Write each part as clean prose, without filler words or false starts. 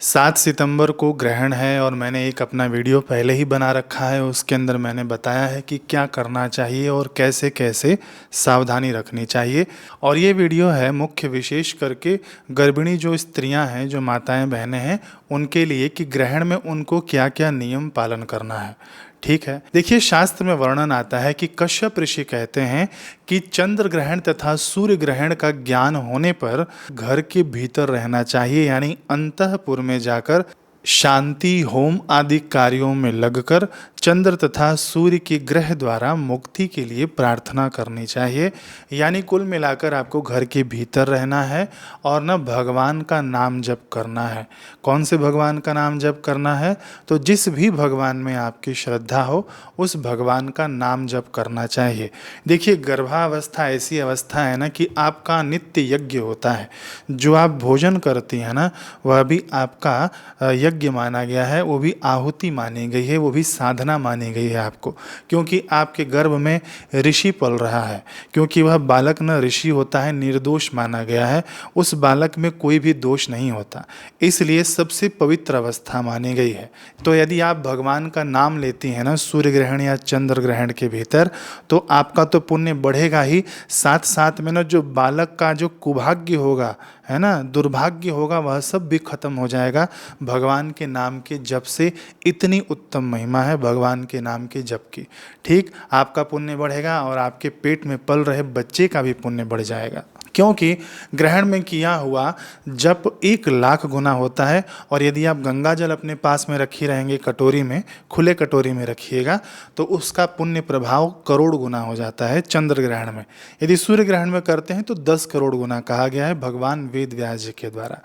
7 सितंबर को ग्रहण है और मैंने एक अपना वीडियो पहले ही बना रखा है। उसके अंदर मैंने बताया है कि क्या करना चाहिए और कैसे कैसे सावधानी रखनी चाहिए। और ये वीडियो है मुख्य विशेष करके गर्भिणी जो स्त्रियां हैं, जो माताएं बहनें हैं, उनके लिए कि ग्रहण में उनको क्या क्या नियम पालन करना है। ठीक है, देखिए शास्त्र में वर्णन आता है कि कश्यप ऋषि कहते हैं कि चंद्र ग्रहण तथा सूर्य ग्रहण का ज्ञान होने पर घर के भीतर रहना चाहिए, यानी अंतःपुर में जाकर शांति होम आदि कार्यों में लगकर चंद्र तथा सूर्य के ग्रह द्वारा मुक्ति के लिए प्रार्थना करनी चाहिए। यानी कुल मिलाकर आपको घर के भीतर रहना है और न भगवान का नाम जप करना है। कौन से भगवान का नाम जप करना है? तो जिस भी भगवान में आपकी श्रद्धा हो उस भगवान का नाम जप करना चाहिए। देखिए, गर्भावस्था ऐसी अवस्था है ना कि आपका नित्य यज्ञ होता है। जो आप भोजन करती हैं ना, वह भी आपका यज्ञ माना गया है, वो भी आहुति मानी गई है, वो भी साधना मानी गई है आपको, क्योंकि आपके गर्भ में ऋषि पल रहा है। क्योंकि वह बालक न ऋषि होता है, निर्दोष माना गया है, उस बालक में कोई भी दोष नहीं होता, इसलिए सबसे पवित्र अवस्था मानी गई है। तो यदि आप भगवान का नाम लेती हैं ना सूर्य ग्रहण या चंद्र ग्रहण के भीतर, तो आपका तो पुण्य बढ़ेगा ही, साथ साथ में ना जो बालक का जो कुभाग्य होगा, है ना, दुर्भाग्य होगा, वह सब भी खत्म हो जाएगा भगवान के नाम के जप से। इतनी उत्तम महिमा है भगवान के नाम के जप की। ठीक, आपका पुण्य बढ़ेगा और आपके पेट में पल रहे बच्चे का भी पुण्य बढ़ जाएगा, क्योंकि ग्रहण में किया हुआ जप 1,00,000 गुना होता है। और यदि आप गंगा जल अपने पास में रखी रहेंगे, कटोरी में, खुले कटोरी में रखिएगा, तो उसका पुण्य प्रभाव करोड़ गुना हो जाता है चंद्र ग्रहण में। यदि सूर्य ग्रहण में करते हैं तो 10 करोड़ गुना कहा गया है भगवान वेद व्यास जी के द्वारा।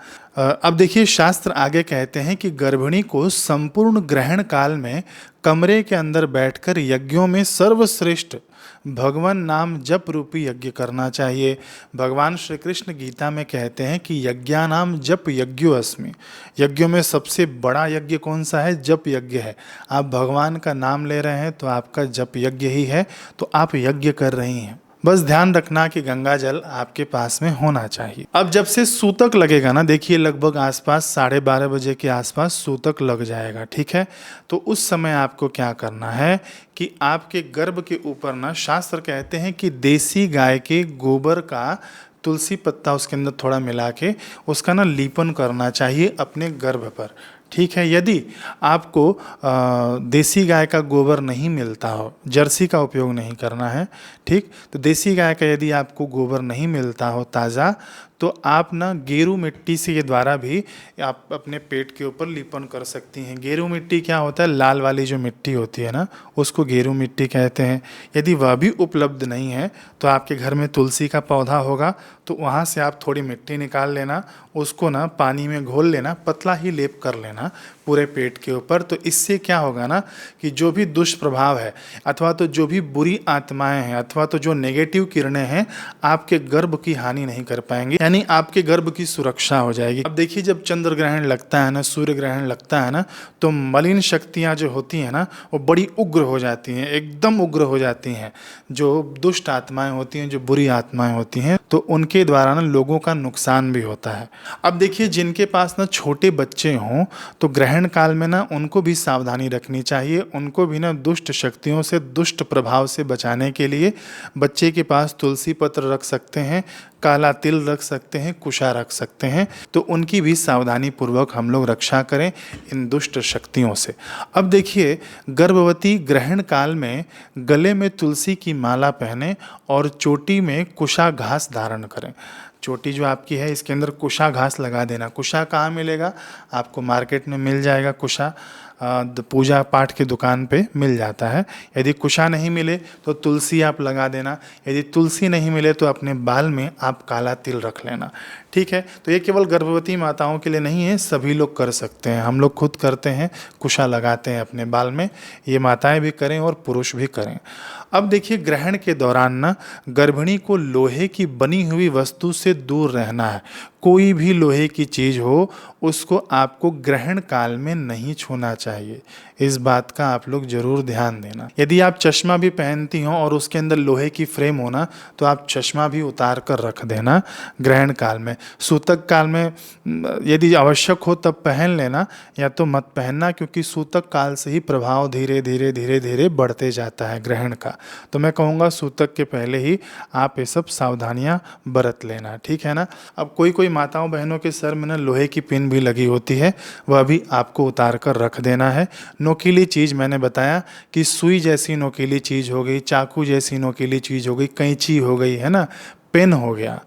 अब देखिए, शास्त्र आगे कहते हैं कि गर्भिणी को संपूर्ण ग्रहण काल में कमरे के अंदर बैठकर यज्ञों में सर्वश्रेष्ठ भगवान नाम जप रूपी यज्ञ करना चाहिए। भगवान श्री कृष्ण गीता में कहते हैं कि यज्ञानाम जप यज्ञो अस्मि। यज्ञों में सबसे बड़ा यज्ञ कौन सा है? जप यज्ञ है। आप भगवान का नाम ले रहे हैं तो आपका जप यज्ञ ही है, तो आप यज्ञ कर रही हैं। बस ध्यान रखना कि गंगा जल आपके पास में होना चाहिए। अब जब से सूतक लगेगा ना, देखिए लगभग आसपास 12:30 बजे के आसपास सूतक लग जाएगा, ठीक है। तो उस समय आपको क्या करना है कि आपके गर्भ के ऊपर ना, शास्त्र कहते हैं कि देसी गाय के गोबर का तुलसी पत्ता उसके अंदर थोड़ा मिला के उसका ना लीपन करना चाहिए अपने गर्भ पर, ठीक है। यदि आपको देसी गाय का गोबर नहीं मिलता हो, जर्सी का उपयोग नहीं करना है, ठीक, तो देसी गाय का यदि आपको गोबर नहीं मिलता हो ताज़ा, तो आप ना गेरू मिट्टी से के द्वारा भी आप अपने पेट के ऊपर लीपन कर सकती हैं। गेरू मिट्टी क्या होता है? लाल वाली जो मिट्टी होती है ना, उसको गेरू मिट्टी कहते हैं। यदि वह भी उपलब्ध नहीं है तो आपके घर में तुलसी का पौधा होगा, तो वहाँ से आप थोड़ी मिट्टी निकाल लेना, उसको ना पानी में घोल लेना, पतला ही लेप कर लेना पूरे पेट के ऊपर। तो इससे क्या होगा ना कि जो भी दुष्प्रभाव है, अथवा तो जो भी बुरी आत्माएं हैं, अथवा तो जो नेगेटिव किरणें हैं, आपके गर्भ की हानि नहीं कर पाएंगे, यानी आपके गर्भ की सुरक्षा हो जाएगी। अब देखिए, जब चंद्र ग्रहण लगता है ना, सूर्य ग्रहण लगता है ना, तो मलिन शक्तियां जो होती हैं ना, वो बड़ी उग्र हो जाती हैं, एकदम उग्र हो जाती हैं। जो दुष्ट आत्माएं होती हैं, जो बुरी आत्माएं होती हैं, तो उनके द्वारा ना लोगों का नुकसान भी होता है। अब देखिए, जिनके पास ना छोटे बच्चे हों, तो ग्रहण काल में ना उनको भी सावधानी रखनी चाहिए। उनको भी ना दुष्ट शक्तियों से, दुष्ट प्रभाव से बचाने के लिए बच्चे के पास तुलसी पत्र रख सकते हैं, काला तिल रख सकते हैं, कुशा रख सकते हैं। तो उनकी भी सावधानी पूर्वक हम लोग रक्षा करें इन दुष्ट शक्तियों से। अब देखिए, गर्भवती ग्रहण काल में गले में तुलसी की माला पहने और चोटी में कुशा घास धारण करें। चोटी जो आपकी है, इसके अंदर कुशा घास लगा देना। कुशा कहाँ मिलेगा? आपको मार्केट में मिल जाएगा कुशा, पूजा पाठ की दुकान पे मिल जाता है। यदि कुशा नहीं मिले तो तुलसी आप लगा देना। यदि तुलसी नहीं मिले तो अपने बाल में आप काला तिल रख लेना, ठीक है। तो ये केवल गर्भवती माताओं के लिए नहीं है, सभी लोग कर सकते हैं। हम लोग खुद करते हैं, कुशा लगाते हैं अपने बाल में। ये माताएं भी करें और पुरुष भी करें। अब देखिए, ग्रहण के दौरान ना गर्भिणी को लोहे की बनी हुई वस्तु से दूर रहना है। कोई भी लोहे की चीज़ हो उसको आपको ग्रहण काल में नहीं छूना चाहिए। इस बात का आप लोग जरूर ध्यान देना। यदि आप चश्मा भी पहनती हो और उसके अंदर लोहे की फ्रेम हो ना, तो आप चश्मा भी उतार कर रख देना ग्रहण काल में। सूतक काल में यदि आवश्यक हो तब पहन लेना, या तो मत पहनना, क्योंकि सूतक काल से ही प्रभाव धीरे धीरे धीरे धीरे बढ़ते जाता है ग्रहण का। तो मैं कहूँगा सूतक के पहले ही आप ये सब सावधानियाँ बरत लेना, ठीक है ना। अब कोई कोई माताओं बहनों के सर में ना लोहे की पिन भी लगी होती है, वह भी आपको उतार कर रख देना है। नोकीली चीज़ मैंने बताया कि सुई जैसी नोकीली चीज़ हो गई, चाकू जैसी नोकीली चीज़ हो गई, कैंची हो गई, है ना, पेन हो गया,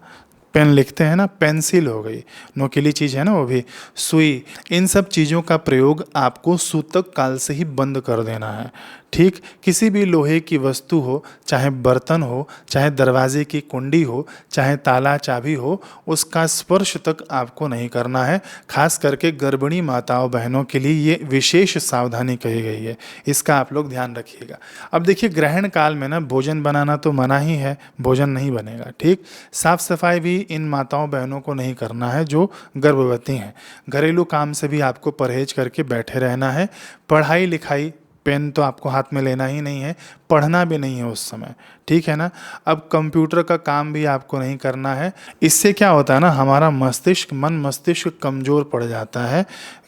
पेन लिखते हैं ना, पेंसिल हो गई, नोकीली चीज़ है ना वो भी, सुई, इन सब चीज़ों का प्रयोग आपको सूतक काल से ही बंद कर देना है, ठीक। किसी भी लोहे की वस्तु हो, चाहे बर्तन हो, चाहे दरवाजे की कुंडी हो, चाहे ताला चाबी हो, उसका स्पर्श तक आपको नहीं करना है। खास करके गर्भिणी माताओं बहनों के लिए ये विशेष सावधानी कही गई है, इसका आप लोग ध्यान रखिएगा। अब देखिए ग्रहण काल में ना भोजन बनाना तो मना ही है, भोजन नहीं बनेगा, ठीक। साफ सफाई भी इन माताओं बहनों को नहीं करना है जो गर्भवती हैं। घरेलू काम से भी आपको परहेज करके बैठे रहना है। पढ़ाई लिखाई, पेन तो आपको हाथ में लेना ही नहीं है, पढ़ना भी नहीं है उस समय, ठीक है ना। अब कंप्यूटर का काम भी आपको नहीं करना है। इससे क्या होता है ना, हमारा मस्तिष्क, मन मस्तिष्क कमज़ोर पड़ जाता है।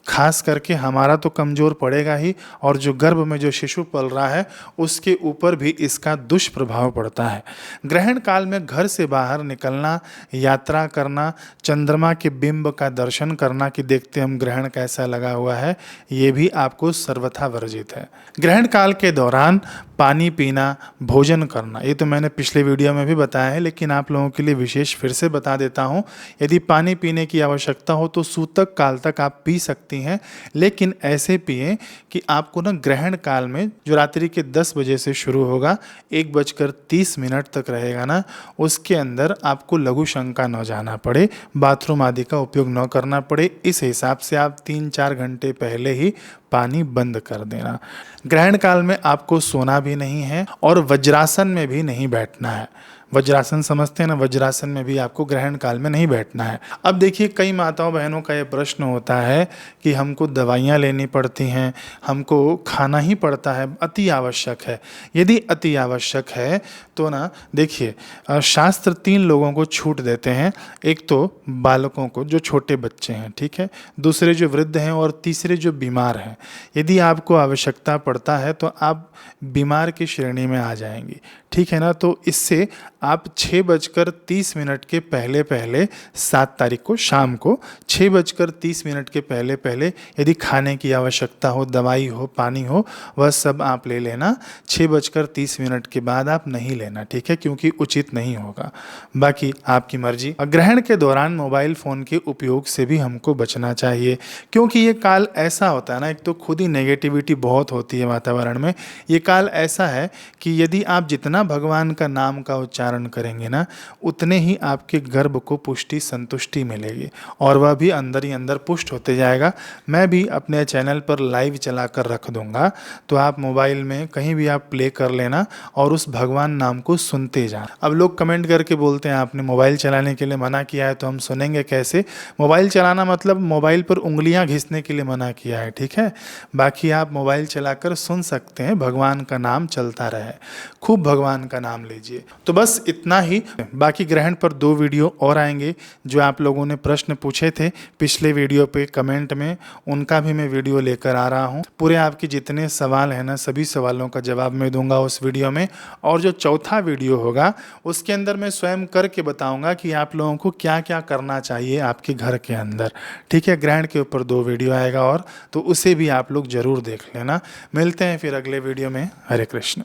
खास करके हमारा तो कमज़ोर पड़ेगा ही, और जो गर्भ में जो शिशु पल रहा है उसके ऊपर भी इसका दुष्प्रभाव पड़ता है। ग्रहण काल में घर से बाहर निकलना, यात्रा करना, चंद्रमा के बिंब का दर्शन करना कि देखते हम ग्रहण कैसा लगा हुआ है, ये भी आपको सर्वथा वर्जित है। ग्रहण काल के दौरान पानी पीना, भोजन करना, ये तो मैंने पिछले वीडियो में भी बताया है, लेकिन आप लोगों के लिए विशेष फिर से बता देता हूँ। यदि पानी पीने की आवश्यकता हो तो सूतक काल तक आप पी सकती हैं, लेकिन ऐसे पिएं कि आपको ना ग्रहण काल में, जो रात्रि के 10 बजे से शुरू होगा 1:30 तक रहेगा ना, उसके अंदर आपको लघु शंका न जाना पड़े, बाथरूम आदि का उपयोग न करना पड़े। इस हिसाब से आप 3-4 घंटे पहले ही पानी बंद कर देना। ग्रहण काल में आपको सोना भी नहीं है और वज्रासन में भी नहीं बैठना है। वज्रासन समझते हैं ना, वज्रासन में भी आपको ग्रहण काल में नहीं बैठना है। अब देखिए कई माताओं बहनों का ये प्रश्न होता है कि हमको दवाइयाँ लेनी पड़ती हैं, हमको खाना ही पड़ता है, अति आवश्यक है। यदि अति आवश्यक है तो ना देखिए, शास्त्र 3 लोगों को छूट देते हैं। एक तो बालकों को, जो छोटे बच्चे हैं, ठीक है, दूसरे जो वृद्ध हैं, और तीसरे जो बीमार हैं। यदि आपको आवश्यकता पड़ता है तो आप बीमार की श्रेणी में आ जाएंगी, ठीक है ना। तो इससे आप 6:30 के पहले पहले 7 तारीख को शाम को 6:30 के पहले पहले यदि खाने की आवश्यकता हो, दवाई हो, पानी हो, वह सब आप ले लेना। 6:30 के बाद आप नहीं लेना, ठीक है, क्योंकि उचित नहीं होगा। बाकी आपकी मर्जी। ग्रहण के दौरान मोबाइल फ़ोन के उपयोग से भी हमको बचना चाहिए, क्योंकि ये काल ऐसा होता है ना, एक तो खुद ही नेगेटिविटी बहुत होती है वातावरण में। ये काल ऐसा है कि यदि आप जितना भगवान का नाम का उच्चारण करेंगे ना, उतने ही आपके गर्भ को पुष्टि संतुष्टि मिलेगी, और वह भी अंदर ही अंदर पुष्ट होते जाएगा। मैं भी अपने चैनल पर लाइव चला कर रख दूंगा, तो आप मोबाइल में कहीं भी आप प्ले कर लेना और उस भगवान नाम को सुनते जाना। अब लोग कमेंट करके बोलते हैं आपने मोबाइल चलाने के लिए मना किया है, तो हम सुनेंगे कैसे। मोबाइल चलाना मतलब मोबाइल पर उंगलियां घिसने के लिए मना किया है, ठीक है। बाकी आप मोबाइल चलाकर सुन सकते हैं, भगवान का नाम चलता रहे, खूब भगवान का नाम लीजिए। तो बस इतना ही। बाकी ग्रहण पर 2 वीडियो और आएंगे, जो आप लोगों ने प्रश्न पूछे थे पिछले वीडियो पे कमेंट में, उनका भी मैं वीडियो लेकर आ रहा हूँ। पूरे आपके जितने सवाल हैं ना, सभी सवालों का जवाब मैं दूंगा उस वीडियो में। और जो चौथा वीडियो होगा उसके अंदर मैं स्वयं करके बताऊंगा कि आप लोगों को क्या क्या करना चाहिए आपके घर के अंदर, ठीक है। ग्रहण के ऊपर 2 वीडियो आएगा और, तो उसे भी आप लोग जरूर देख लेना। मिलते हैं फिर अगले वीडियो में। हरे कृष्ण।